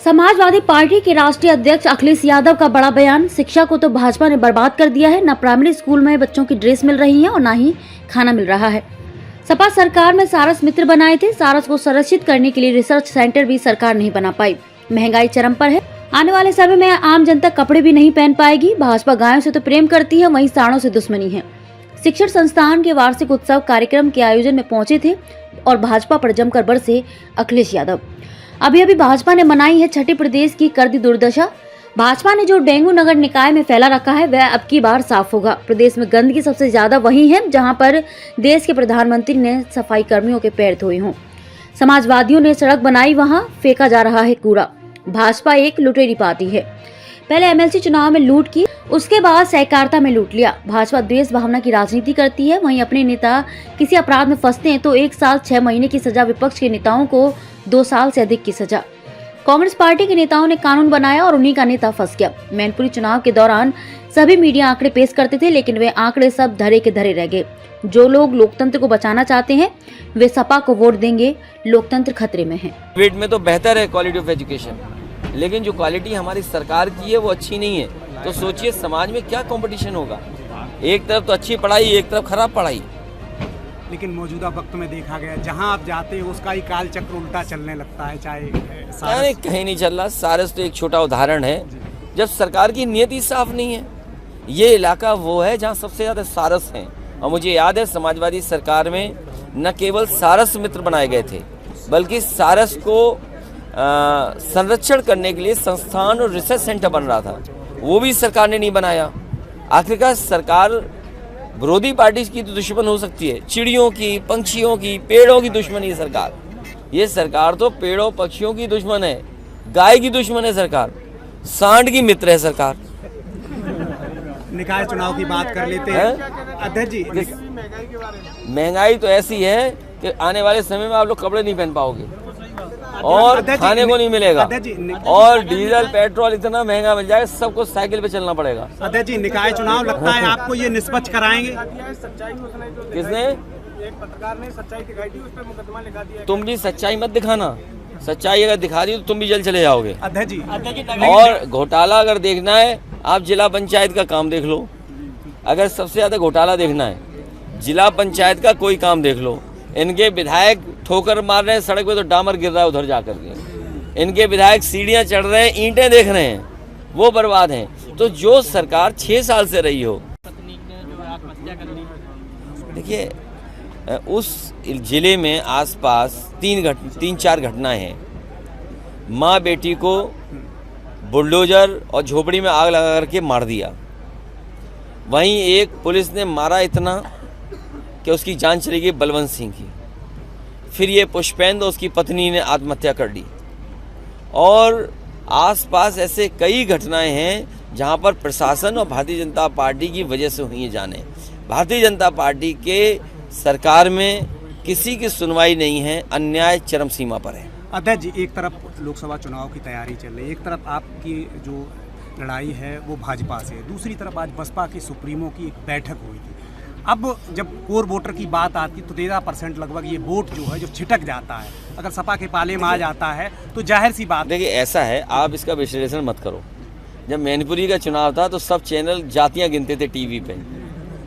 Samajwadi party के राष्ट्रीय अध्यक्ष अखिलेश यादव का बड़ा बयान। शिक्षा को तो भाजपा ने बर्बाद कर दिया है। न प्राइमरी स्कूल में बच्चों की ड्रेस मिल रही है और न ही खाना मिल रहा है। सपा सरकार में सारस मित्र बनाए थे। सारस को संरक्षित करने के लिए रिसर्च सेंटर भी सरकार नहीं बना पाई। महंगाई चरम पर है। आने वाले समय में आम जनता कपड़े भी नहीं पहन पाएगी। भाजपा गायों से तो प्रेम करती है, वहीं सांडों से दुश्मनी है। शिक्षण संस्थान के वार्षिक उत्सव कार्यक्रम के आयोजन में पहुंचे थे और भाजपा पर जमकर बरसे अखिलेश यादव। अभी भाजपा ने मनाई है छठी प्रदेश की कर दी दुर्दशा। भाजपा ने जो डेंगू नगर निकाय में फैला रखा है वह अब की बार साफ होगा। प्रदेश में गंदगी सबसे ज्यादा वहीं है जहां पर देश के प्रधानमंत्री ने सफाई कर्मियों के पैर धोए हों। समाजवादियों ने सड़क बनाई, वहां फेंका जा रहा है कूड़ा। भाजपा एक लुटेरी पार्टी है। पहले एमएलसी चुनाव में लूट की, उसके बाद सहकारिता में लूट लिया। भाजपा द्वेष भावना की राजनीति करती है। वहीं अपने नेता किसी अपराध में फंसते हैं तो 1 साल 6 महीने की सजा, विपक्ष के नेताओं को 2 साल से अधिक की सजा। कांग्रेस पार्टी के नेताओं ने कानून बनाया और उन्हीं का नेता फंस गया। मैनपुरी चुनाव के दौरान सभी मीडिया आंकड़े पेश करते थे, लेकिन वे आंकड़े सब धरे के धरे रह गए। जो लोग लोकतंत्र को बचाना चाहते हैं वे सपा को वोट देंगे। लोकतंत्र खतरे में है। प्राइवेट में तो बेहतर है क्वालिटी ऑफ एजुकेशन, लेकिन जो क्वालिटी हमारी सरकार की है वो अच्छी नहीं है। तो सोचिए समाज में क्या कंपटीशन होगा। एक तरफ तो अच्छी पढ़ाई, एक तरफ खराब पढ़ाई। लेकिन मौजूदा वक्त में देखा गया जहां आप जाते हो उसका ही काल चक्र उल्टा चलने लगता है। चाहे कहीं नहीं चल रहा। सारस तो एक छोटा उदाहरण है। जब सरकार की नीयत ही साफ नहीं है। ये इलाका वो है जहां सबसे ज्यादा सारस हैं। और मुझे याद है समाजवादी सरकार में न केवल सारस मित्र बनाए गए थे, बल्कि सारस को संरक्षण करने के लिए संस्थान और रिसर्च सेंटर बन रहा था, वो भी सरकार ने नहीं बनाया। आखिरकार सरकार विरोधी पार्टी की तो दुश्मन हो सकती है, चिड़ियों की, पंछियों की, पेड़ों की दुश्मन है सरकार। ये सरकार तो पेड़ों पक्षियों की दुश्मन है, गाय की दुश्मन है सरकार, सांड की मित्र है सरकार। निकाय चुनाव की बात कर लेते हैं अध्यक्ष जी। महंगाई तो ऐसी है कि आने वाले समय में आप लोग कपड़े नहीं पहन पाओगे और खाने को नहीं मिलेगा। और डीजल पेट्रोल इतना महंगा मिल जाएगा, सबको साइकिल पे चलना पड़ेगा। अध्यक्ष जी, निकाय चुनाव लगता है आपको ये निष्पक्ष कराएंगे? किसने? एक पत्रकार ने सच्चाई दिखाई थी, उस पर मुकदमा लिखा दिया। तुम भी सच्चाई मत दिखाना। सच्चाई अगर दिखा दी तो तुम भी जल चले जाओगे। अध्यक्ष जी, और घोटाला अगर देखना है, आप जिला पंचायत का काम देख लो। अगर सबसे ज्यादा घोटाला देखना है, जिला पंचायत का कोई काम देख लो। इनके विधायक ठोकर मार रहे हैं सड़क पे तो डामर गिर रहा है उधर जाकर के। इनके विधायक सीढ़ियां चढ़ रहे हैं, ईंटें देख रहे हैं, वो बर्बाद हैं। तो जो सरकार 6 साल से रही हो, देखिए उस जिले में आसपास 3-4 घटनाएं हैं। माँ बेटी को बुलडोजर और झोपड़ी में आग लगा करके मार दिया। वहीं एक पुलिस ने मारा इतना कि उसकी जान चली गई, बलवंत सिंह की। फिर ये पुष्पेंद्र, उसकी पत्नी ने आत्महत्या कर ली। और आसपास ऐसे कई घटनाएं हैं जहां पर प्रशासन और भारतीय जनता पार्टी की वजह से हुई है जाने। भारतीय जनता पार्टी के सरकार में किसी की सुनवाई नहीं है, अन्याय चरम सीमा पर है। अध्यक्ष जी, एक तरफ लोकसभा चुनाव की तैयारी चल रही है, एक तरफ आपकी जो लड़ाई है वो भाजपा से है, दूसरी तरफ आज बसपा के सुप्रीमो की एक बैठक हुई थी। अब जब कोर वोटर की बात आती तो 13% लगभग ये वोट जो है जो छिटक जाता है, अगर सपा के पाले में आ जाता है तो जाहिर सी बात। देखिए ऐसा है, आप इसका विश्लेषण मत करो। जब मैनपुरी का चुनाव था तो सब चैनल जातियां गिनते थे टीवी पे,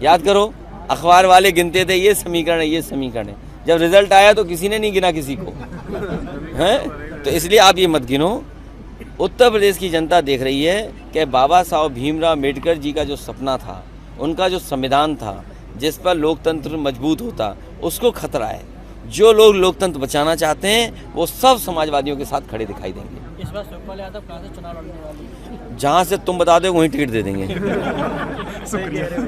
याद करो, अखबार वाले गिनते थे ये समीकरण है, ये समीकरण है। जब रिजल्ट आया तो किसी ने नहीं गिना किसी को, हैं? तो इसलिए आप ये मत गिनो। उत्तर प्रदेश की जनता देख रही है कि बाबा साहब भीमराव अम्बेडकर जी का जो सपना था, उनका जो संविधान था जिस पर लोकतंत्र मजबूत होता, उसको खतरा है। जो लोग लोकतंत्र बचाना चाहते हैं वो सब समाजवादियों के साथ खड़े दिखाई देंगे। इस बार सुखपाल यादव कहां से चुनाव लड़ने वाले? जहां से तुम बता दो वहीं टिकट दे देंगे।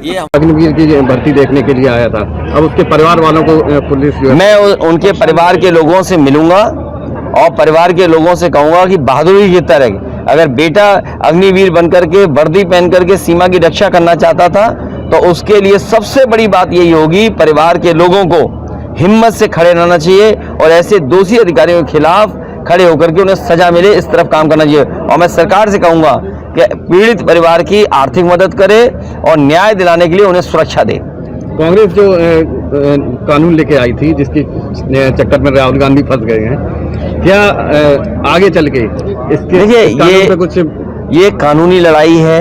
ये अग्निवीर की भर्ती देखने के लिए आया था, अब उसके परिवार वालों को पुलिस जो है, मैं उनके परिवार के लोगों से मिलूंगा और परिवार के लोगों से कहूंगा कि बहादुरी की तरह अगर बेटा अग्निवीर बनकर के वर्दी पहन करके सीमा की रक्षा करना चाहता था तो उसके लिए सबसे बड़ी बात यही होगी, परिवार के लोगों को हिम्मत से खड़े रहना चाहिए और ऐसे दोषी अधिकारियों के खिलाफ खड़े होकर के उन्हें सजा मिले, इस तरफ काम करना चाहिए। और मैं सरकार से कहूंगा कि पीड़ित परिवार की आर्थिक मदद करे और न्याय दिलाने के लिए उन्हें सुरक्षा दे। कांग्रेस जो कानून लेके आई थी जिसके चक्कर में राहुल गांधी फंस गए हैं, क्या आगे चल के इसके देखिए, इस कानून पे कुछ ये कानूनी लड़ाई है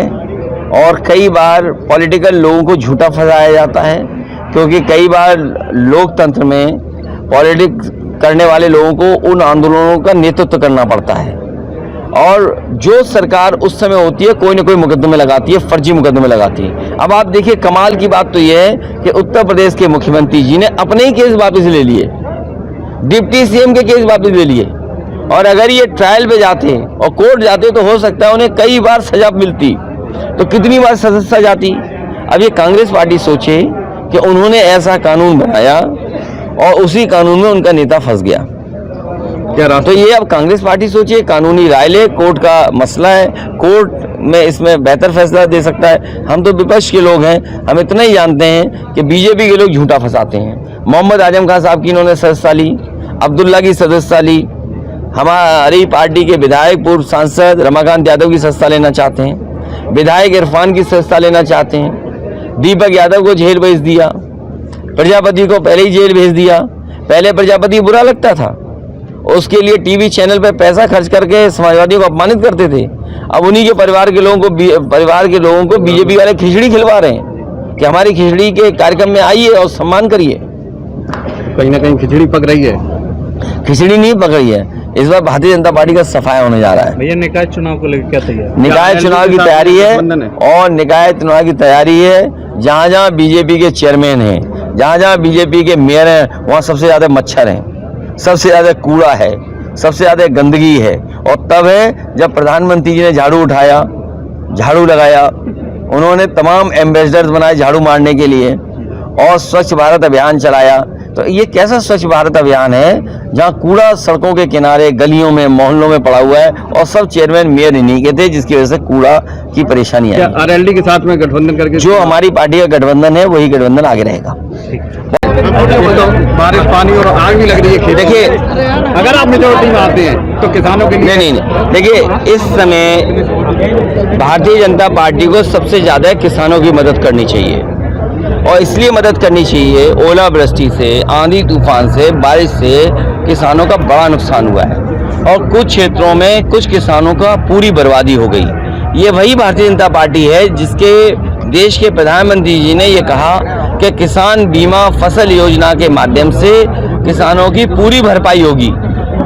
और कई बार पॉलिटिकल लोगों को झूठा फंसाया जाता है, क्योंकि कई बार लोकतंत्र में पॉलिटिक्स करने वाले लोगों को उन आंदोलनों का नेतृत्व करना पड़ता है और जो सरकार उस समय होती है कोई ना कोई मुकदमे लगाती है, फर्जी मुकदमे लगाती है। अब आप देखिए, कमाल की बात तो यह है कि उत्तर प्रदेश के मुख्यमंत्री जी ने अपने ही केस वापस ले लिए, डिप्टी सीएम के केस वापस ले लिए, और अगर ये ट्रायल पे जाते और कोर्ट जाते तो हो सकता है उन्हें कई बार सजा मिलती, तो कितनी बार सजा जाती। अब ये कांग्रेस पार्टी सोचे कि उन्होंने ऐसा कानून बनाया और उसी कानून में उनका नेता फंस गया। क्या तो ये अब कांग्रेस पार्टी सोचिए, कानूनी राय ले, कोर्ट का मसला है, कोर्ट में इसमें बेहतर फैसला दे सकता है। हम तो विपक्ष के लोग हैं, हम इतना ही जानते हैं कि बीजेपी के लोग झूठा फंसाते हैं। मोहम्मद आजम खान साहब की इन्होंने सदस्यता ली, अब्दुल्ला की सदस्यता ली, हमारी पार्टी के विधायक पूर्व सांसद रमाकांत यादव की सदस्यता लेना चाहते हैं, विधायक इरफान की सदस्यता लेना चाहते हैं, दीपक यादव को जेल भेज दिया, प्रजापति को पहले ही जेल भेज दिया। पहले प्रजापति बुरा लगता था, उसके लिए टीवी चैनल पे पैसा खर्च करके समाजवादियों को अपमानित करते थे। अब उन्हीं के परिवार के लोगों को बीजेपी वाले खिचड़ी खिलवा रहे हैं कि हमारी खिचड़ी के कार्यक्रम में आइए और सम्मान करिए। कहीं ना कहीं खिचड़ी पक रही है। खिचड़ी नहीं पक रही है, इस बार भारतीय जनता पार्टी का सफाया होने जा रहा है। भैया निकाय चुनाव को लेकर क्या तैयारी? निकाय चुनाव की तैयारी है और निकाय चुनाव की तैयारी है। जहाँ जहाँ बीजेपी के चेयरमैन हैं, जहाँ जहाँ बीजेपी के मेयर हैं, वहाँ सबसे ज्यादा मच्छर हैं, सबसे ज्यादा कूड़ा है, सबसे ज्यादा गंदगी है। और तब है जब प्रधानमंत्री जी ने झाड़ू उठाया, झाड़ू लगाया, उन्होंने तमाम एम्बेसडर्स बनाए झाड़ू मारने के लिए और स्वच्छ भारत अभियान चलाया। तो ये कैसा स्वच्छ भारत अभियान है जहाँ कूड़ा सड़कों के किनारे, गलियों में, मोहल्लों में पड़ा हुआ है और सब चेयरमैन मेयर इन्हीं के थे, जिसकी वजह से कूड़ा की परेशानी आई। आरएलडी के साथ में गठबंधन करके जो हमारी पार्टी का गठबंधन है वही गठबंधन आगे रहेगा। तो बारिश, पानी और आग भी लग रही है। देखिए, अगर आप मेजोरिटी में आते हैं तो किसानों के लिए नहीं, देखिए, इस समय भारतीय जनता पार्टी को सबसे ज्यादा किसानों की मदद करनी चाहिए और इसलिए मदद करनी चाहिए, ओलावृष्टि से, आंधी तूफान से, बारिश से किसानों का बड़ा नुकसान हुआ है और कुछ क्षेत्रों में कुछ किसानों का पूरी बर्बादी हो गई। ये वही भारतीय जनता पार्टी है जिसके देश के प्रधानमंत्री जी ने ये कहा कि किसान बीमा फसल योजना के माध्यम से किसानों की पूरी भरपाई होगी।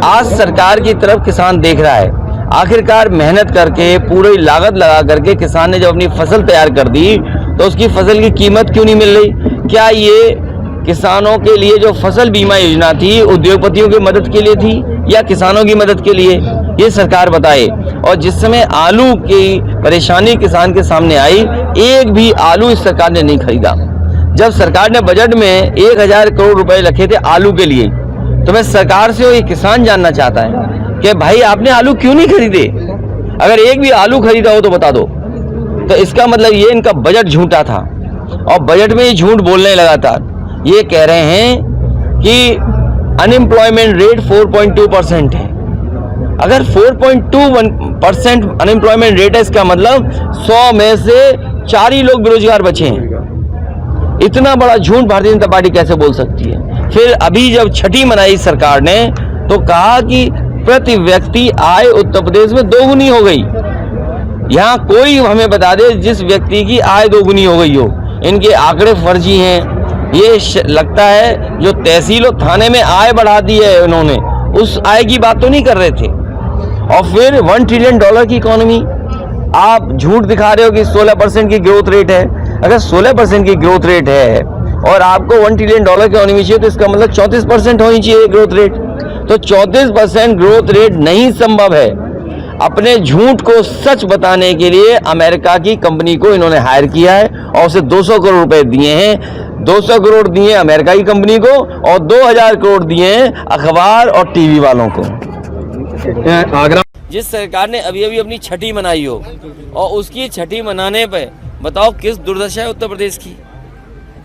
आज सरकार की तरफ किसान देख रहा है, आखिरकार मेहनत करके पूरी लागत लगा करके किसान ने जब अपनी फसल तैयार कर दी तो उसकी फसल की कीमत क्यों नहीं मिल रही? क्या ये किसानों के लिए जो फसल बीमा योजना थी उद्योगपतियों की मदद के लिए थी या किसानों की मदद के लिए? ये सरकार बताए। और जिस समय आलू की परेशानी किसान के सामने आई, एक भी आलू इस सरकार ने नहीं खरीदा। जब सरकार ने बजट में 1000 करोड़ रुपए रखे थे आलू के लिए, तो मैं सरकार से ये किसान जानना चाहता है कि भाई आपने आलू क्यों नहीं खरीदे? अगर एक भी आलू खरीदा हो तो बता दो। तो इसका मतलब ये इनका बजट झूठा था और बजट में ही झूठ बोलने लगातार। ये कह रहे हैं कि अनएम्प्लॉयमेंट रेट 4.2% है। अगर 4.21% अनएम्प्लॉयमेंट रेट है, इसका मतलब 100 में से 4 ही लोग बेरोजगार बचे हैं। इतना बड़ा झूठ भारतीय जनता पार्टी कैसे बोल सकती है? फिर अभी जब छठी मनाई सरकार ने तो कहा कि प्रति व्यक्ति आय उत्तर प्रदेश में 2 गुनी हो गई। यहाँ कोई हमें बता दे जिस व्यक्ति की आय 2 गुनी हो गई हो। इनके आंकड़े फर्जी हैं। ये लगता है जो तहसील और थाने में आय बढ़ा दी है इन्होंने, उस आय की बात तो नहीं कर रहे थे। और फिर $1 ट्रिलियन की इकोनॉमी, आप झूठ दिखा रहे हो कि 16% की ग्रोथ रेट है। अगर 16% की ग्रोथ रेट है और आपको $1 ट्रिलियन की इकोनॉमी चाहिए तो इसका मतलब 34% होनी चाहिए ग्रोथ रेट। तो 34% ग्रोथ रेट नहीं संभव है। अपने झूठ को सच बताने के लिए अमेरिका की कंपनी को इन्होंने हायर किया है और उसे 200 करोड़ रुपए दिए हैं। 200 करोड़ दिए अमेरिका की कंपनी को और 2000 करोड़ दिए हैं अखबार और टीवी वालों को। आगरा जिस सरकार ने अभी अभी अपनी छठी मनाई हो और उसकी छठी मनाने पे बताओ किस दुर्दशा है उत्तर प्रदेश की।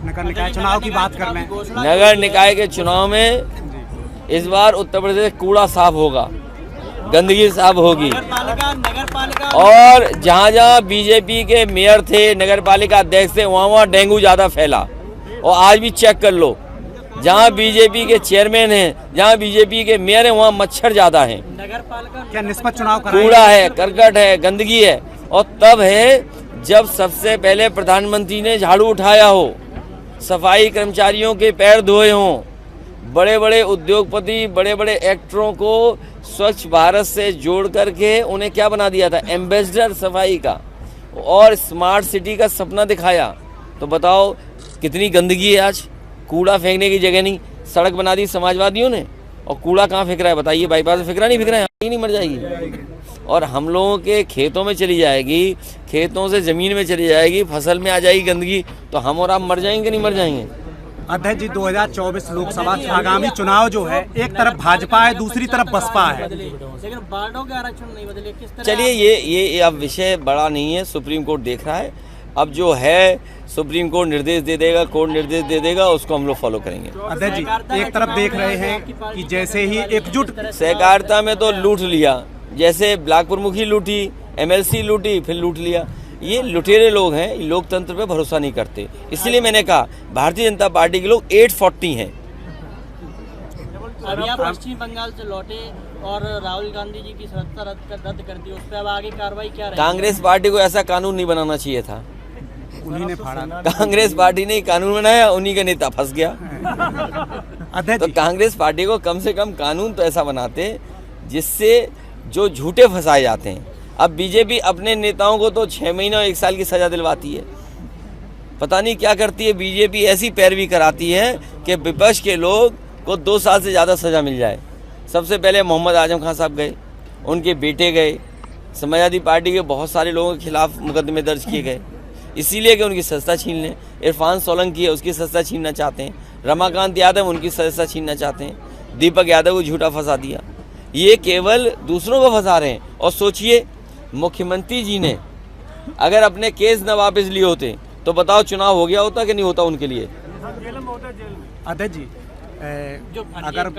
नगर निकाय चुनाव की बात कर लें, नगर निकाय के चुनाव में इस बार उत्तर प्रदेश कूड़ा साफ होगा, गंदगी साफ होगी और जहाँ जहाँ बीजेपी के मेयर थे, नगर पालिका अध्यक्ष थे, वहाँ वहाँ डेंगू ज्यादा फैला। और आज भी चेक कर लो, जहाँ बीजेपी के चेयरमैन हैं, जहाँ बीजेपी के मेयर हैं, वहाँ मच्छर ज्यादा हैं, नगर पालिका क्या निष्पक्ष चुनाव कराएंगे? कूड़ा है, करकट है, गंदगी है। और तब है जब सबसे पहले प्रधानमंत्री ने झाड़ू उठाया हो, सफाई कर्मचारियों के पैर धोए हों, बड़े बड़े उद्योगपति, बड़े बड़े एक्टरों को स्वच्छ भारत से जोड़ करके उन्हें क्या बना दिया था, एम्बेसडर सफाई का, और स्मार्ट सिटी का सपना दिखाया। तो बताओ कितनी गंदगी है आज, कूड़ा फेंकने की जगह नहीं, सड़क बना दी समाजवादियों ने, और कूड़ा कहाँ फेंक रहा है बताइए, बाईपास में फेंक रहा नहीं, फेंक रहा है, ही नहीं मर जाएगी। और हम लोगों के खेतों में चली जाएगी, खेतों से ज़मीन में चली जाएगी, फसल में आ जाएगी गंदगी, तो हम और आप मर जाएंगे नहीं मर जाएंगे। अध्यक्ष जी, 2024 लोकसभा आगामी चुनाव जो है, एक तरफ भाजपा है, दूसरी तरफ बसपा है। लेकिन वार्डों के आरक्षण नहीं बदले, किस तरह? चलिए ये अब विषय बड़ा नहीं है, सुप्रीम कोर्ट देख रहा है। अब जो है सुप्रीम कोर्ट निर्देश दे देगा, कोर्ट निर्देश दे देगा, उसको हम लोग फॉलो करेंगे। अध्यक्ष जी, एक तरफ देख रहे हैं कि जैसे ही एकजुट सहकारिता में तो लूट लिया, जैसे ब्लॉक प्रमुखी लूटी, एमएलसी लूटी, फिर लूट लिया। ये लुटेरे लोग हैं, ये लोकतंत्र पे भरोसा नहीं करते। इसलिए मैंने कहा भारतीय जनता पार्टी के लोग 840 हैं। अभी आप पश्चिम बंगाल से लौटे और राहुल गांधी जी की सत्ता रद्द कर दी, उस पर अब आगे कार्रवाई क्या रहेगी? कांग्रेस पार्टी को ऐसा कानून नहीं बनाना चाहिए था, उन्हीं ने फाड़ा। कांग्रेस पार्टी ने कानून बनाया, उन्हीं का नेता फंस गया। अध्यक्ष तो जी, कांग्रेस पार्टी को कम से कम कानून तो ऐसा बनाते जिससे जो झूठे फंसाए जाते हैं। अब बीजेपी अपने नेताओं को तो 6 महीना और 1 साल की सजा दिलवाती है, पता नहीं क्या करती है। बीजेपी ऐसी पैरवी कराती है कि विपक्ष के लोग को 2 साल से ज़्यादा सजा मिल जाए। सबसे पहले मोहम्मद आजम खान साहब गए, उनके बेटे गए, समाजवादी पार्टी के बहुत सारे लोगों के खिलाफ मुकदमे दर्ज किए गए, इसीलिए कि उनकी सत्ता छीन लें। इरफान सोलंकी है, उसकी सत्ता छीनना चाहते हैं। रमाकांत यादव उनकी सत्ता छीनना चाहते हैं। दीपक यादव को झूठा फंसा दिया। ये केवल दूसरों को फंसा रहे हैं। और सोचिए, मुख्यमंत्री जी ने अगर अपने केस न वापस लिए होते तो बताओ चुनाव हो गया होता कि नहीं होता उनके लिए। अध्यक्ष जी, जो अगर